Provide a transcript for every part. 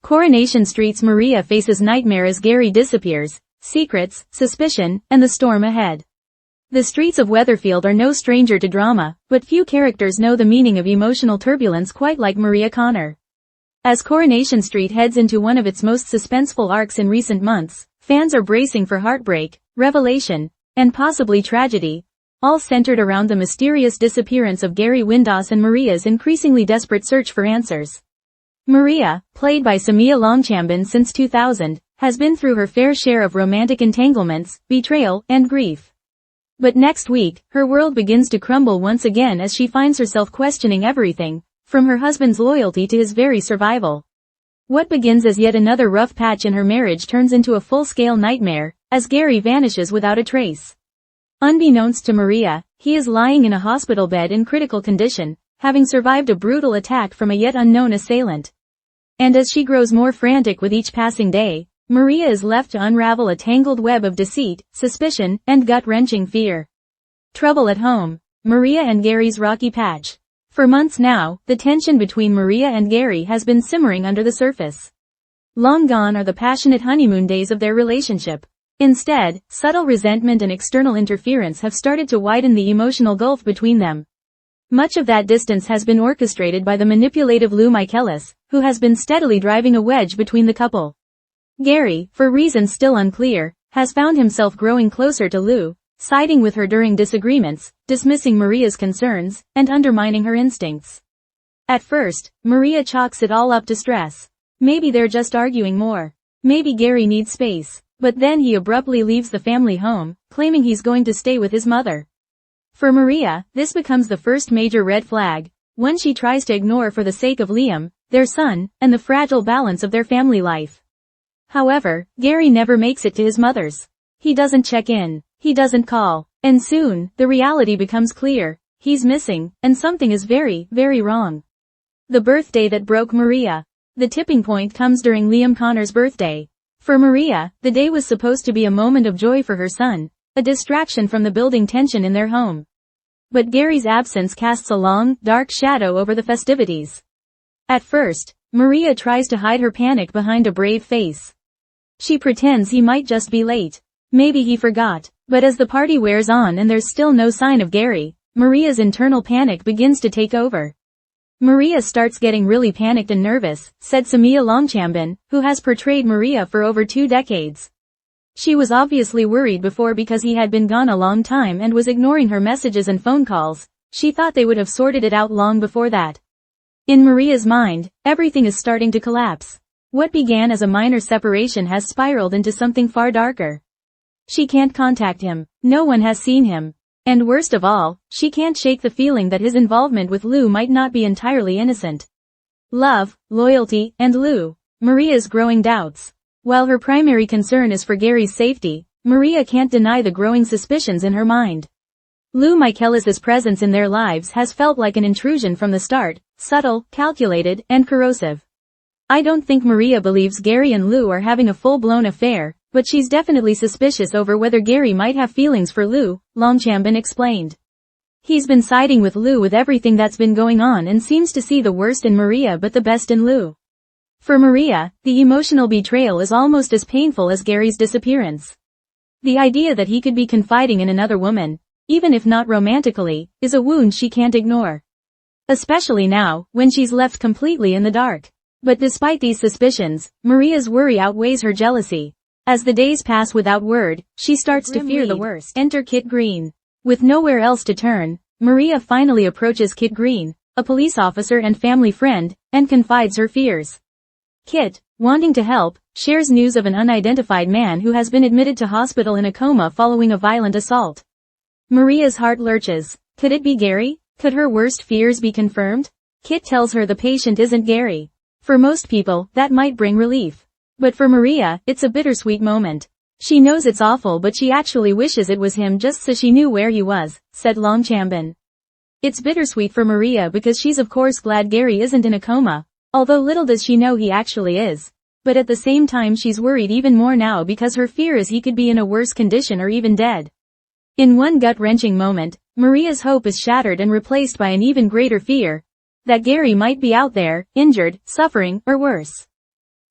Coronation Street's Maria faces nightmare as Gary disappears, secrets, suspicion, and the storm ahead. The streets of Weatherfield are no stranger to drama, but few characters know the meaning of emotional turbulence quite like Maria Connor. As Coronation Street heads into one of its most suspenseful arcs in recent months, fans are bracing for heartbreak, revelation, and possibly tragedy, all centered around the mysterious disappearance of Gary Windass and Maria's increasingly desperate search for answers. Maria, played by Samia Longchamben since 2000, has been through her fair share of romantic entanglements, betrayal, and grief. But next week, her world begins to crumble once again as she finds herself questioning everything, from her husband's loyalty to his very survival. What begins as yet another rough patch in her marriage turns into a full-scale nightmare, as Gary vanishes without a trace. Unbeknownst to Maria, he is lying in a hospital bed in critical condition, having survived a brutal attack from a yet unknown assailant. And as she grows more frantic with each passing day, Maria is left to unravel a tangled web of deceit, suspicion, and gut-wrenching fear. Trouble at home. Maria and Gary's rocky patch. For months now, the tension between Maria and Gary has been simmering under the surface. Long gone are the passionate honeymoon days of their relationship. Instead, subtle resentment and external interference have started to widen the emotional gulf between them. Much of that distance has been orchestrated by the manipulative Lou Michaelis, who has been steadily driving a wedge between the couple. Gary, for reasons still unclear, has found himself growing closer to Lou, siding with her during disagreements, dismissing Maria's concerns, and undermining her instincts. At first, Maria chalks it all up to stress. Maybe they're just arguing more. Maybe Gary needs space. But then he abruptly leaves the family home, claiming he's going to stay with his mother. For Maria, this becomes the first major red flag, one she tries to ignore for the sake of Liam, their son, and the fragile balance of their family life. However, Gary never makes it to his mother's. He doesn't check in. He doesn't call. And soon, the reality becomes clear. He's missing, and something is very, very wrong. The birthday that broke Maria. The tipping point comes during Liam Connor's birthday. For Maria, the day was supposed to be a moment of joy for her son, a distraction from the building tension in their home. But Gary's absence casts a long, dark shadow over the festivities. At first, Maria tries to hide her panic behind a brave face. She pretends he might just be late. Maybe he forgot. But as the party wears on and there's still no sign of Gary, Maria's internal panic begins to take over. Maria starts getting really panicked and nervous, said Samia Longchamben, who has portrayed Maria for over 2 decades. She was obviously worried before because he had been gone a long time and was ignoring her messages and phone calls. She thought they would have sorted it out long before that. In Maria's mind, everything is starting to collapse. What began as a minor separation has spiraled into something far darker. She can't contact him. No one has seen him. And worst of all, she can't shake the feeling that his involvement with Lou might not be entirely innocent. Love, loyalty, and Lou. Maria's growing doubts. While her primary concern is for Gary's safety, Maria can't deny the growing suspicions in her mind. Lou Michaelis' presence in their lives has felt like an intrusion from the start, subtle, calculated, and corrosive. I don't think Maria believes Gary and Lou are having a full-blown affair, but she's definitely suspicious over whether Gary might have feelings for Lou, Longchamben explained. He's been siding with Lou with everything that's been going on and seems to see the worst in Maria but the best in Lou. For Maria, the emotional betrayal is almost as painful as Gary's disappearance. The idea that he could be confiding in another woman, even if not romantically, is a wound she can't ignore. Especially now, when she's left completely in the dark. But despite these suspicions, Maria's worry outweighs her jealousy. As the days pass without word, she starts to fear the worst. Enter Kit Green. With nowhere else to turn, Maria finally approaches Kit Green, a police officer and family friend, and confides her fears. Kit, wanting to help, shares news of an unidentified man who has been admitted to hospital in a coma following a violent assault. Maria's heart lurches. Could it be Gary? Could her worst fears be confirmed? Kit tells her the patient isn't Gary. For most people, that might bring relief. But for Maria, it's a bittersweet moment. She knows it's awful but she actually wishes it was him just so she knew where he was, said Longchamben. It's bittersweet for Maria because she's of course glad Gary isn't in a coma, although little does she know he actually is. But at the same time she's worried even more now because her fear is he could be in a worse condition or even dead. In one gut-wrenching moment, Maria's hope is shattered and replaced by an even greater fear. That Gary might be out there, injured, suffering, or worse.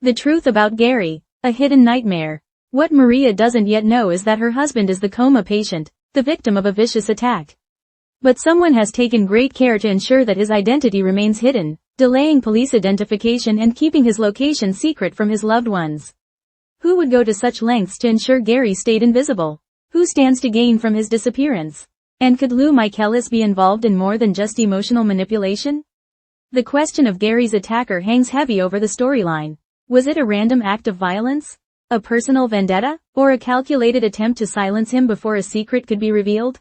The truth about Gary, a hidden nightmare. What Maria doesn't yet know is that her husband is the coma patient, the victim of a vicious attack. But someone has taken great care to ensure that his identity remains hidden, delaying police identification and keeping his location secret from his loved ones. Who would go to such lengths to ensure Gary stayed invisible? Who stands to gain from his disappearance? And could Lou Michaelis be involved in more than just emotional manipulation? The question of Gary's attacker hangs heavy over the storyline. Was it a random act of violence? A personal vendetta? Or a calculated attempt to silence him before a secret could be revealed?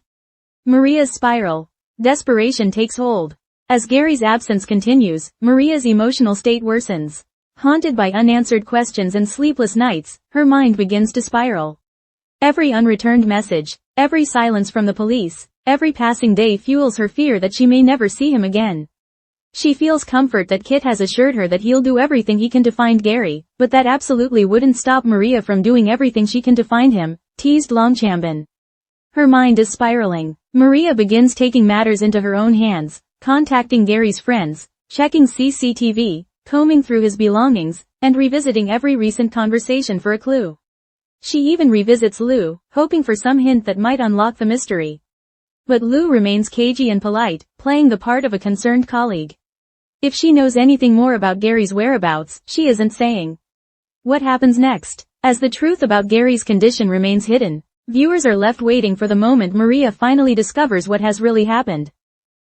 Maria's spiral. Desperation takes hold. As Gary's absence continues, Maria's emotional state worsens. Haunted by unanswered questions and sleepless nights, her mind begins to spiral. Every unreturned message, every silence from the police, every passing day fuels her fear that she may never see him again. She feels comfort that Kit has assured her that he'll do everything he can to find Gary, but that absolutely wouldn't stop Maria from doing everything she can to find him, teased Longchamben. Her mind is spiraling. Maria begins taking matters into her own hands, contacting Gary's friends, checking CCTV, combing through his belongings, and revisiting every recent conversation for a clue. She even revisits Lou, hoping for some hint that might unlock the mystery. But Lou remains cagey and polite, playing the part of a concerned colleague. If she knows anything more about Gary's whereabouts, she isn't saying. What happens next? As the truth about Gary's condition remains hidden, viewers are left waiting for the moment Maria finally discovers what has really happened.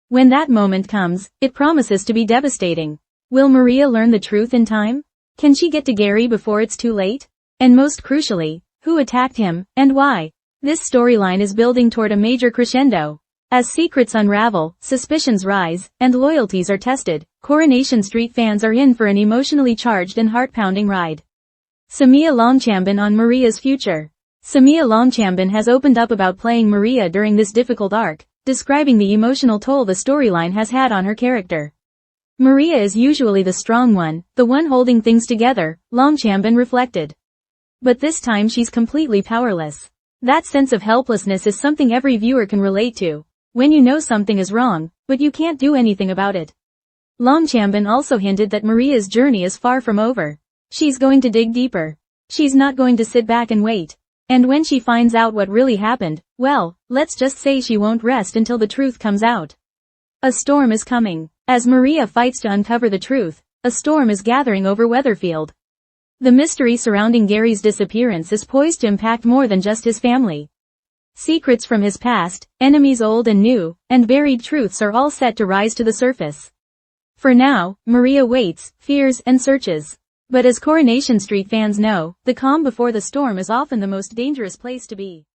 When that moment comes, it promises to be devastating. Will Maria learn the truth in time? Can she get to Gary before it's too late? And most crucially, who attacked him, and why? This storyline is building toward a major crescendo. As secrets unravel, suspicions rise, and loyalties are tested, Coronation Street fans are in for an emotionally charged and heart-pounding ride. Samia Longchamben on Maria's future. Samia Longchamben has opened up about playing Maria during this difficult arc, describing the emotional toll the storyline has had on her character. Maria is usually the strong one, the one holding things together, Longchamben reflected. But this time she's completely powerless. That sense of helplessness is something every viewer can relate to. When you know something is wrong, but you can't do anything about it. Longchamben also hinted that Maria's journey is far from over. She's going to dig deeper. She's not going to sit back and wait. And when she finds out what really happened, well, let's just say she won't rest until the truth comes out. A storm is coming. As Maria fights to uncover the truth, a storm is gathering over Weatherfield. The mystery surrounding Gary's disappearance is poised to impact more than just his family. Secrets from his past, enemies old and new, and buried truths are all set to rise to the surface. For now, Maria waits, fears, and searches. But as Coronation Street fans know, the calm before the storm is often the most dangerous place to be.